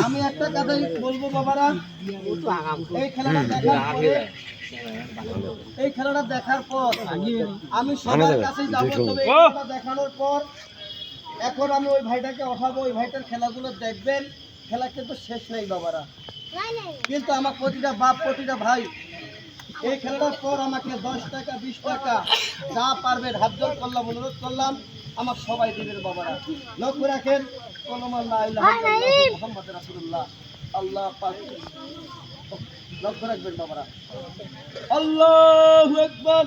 আমি একটা কথাই বলবো বাবারা, এই খেলাটা দেখার পর আমি সবার কাছে যাবো। তবে দেখানোর পর এখন আমি ওই ভাইটাকে ওঠাবো, ওই ভাইটার খেলাগুলো দেখবেন। খেলা কিন্তু শেষ নেই বাবারা, কিন্তু আমার প্রতিটা বাপ প্রতিটা ভাই এই খেলাটার পর আমাকে 10 টাকা 20 টাকা যা পারবেন হাত জোড় করলাম, অনুরোধ করলাম, আমার সবাই দিবেন বাবারা। লক্ষ্য রাখেন, মুহাম্মদ রাসূলুল্লাহ আল্লাহ পাক, লক্ষ্য রাখবেন বাবারা। আল্লাহু আকবার।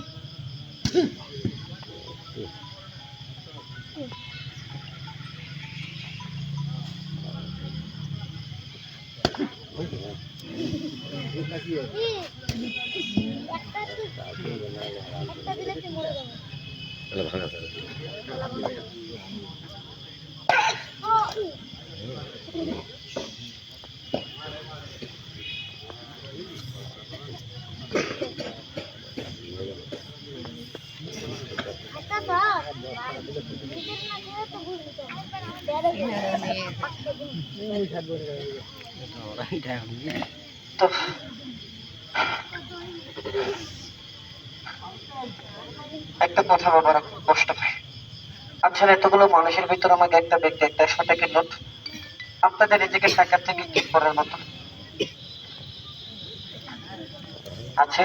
একটা কথা বাবারা, খুব কষ্ট পাই। আচ্ছা, এতগুলো মানুষের ভিতর আমাকে একটা ব্যক্তি, একটা 100 টাকার নোট, আপনাদের নিজেকে টাকা থেকে কি করার মতো আছে?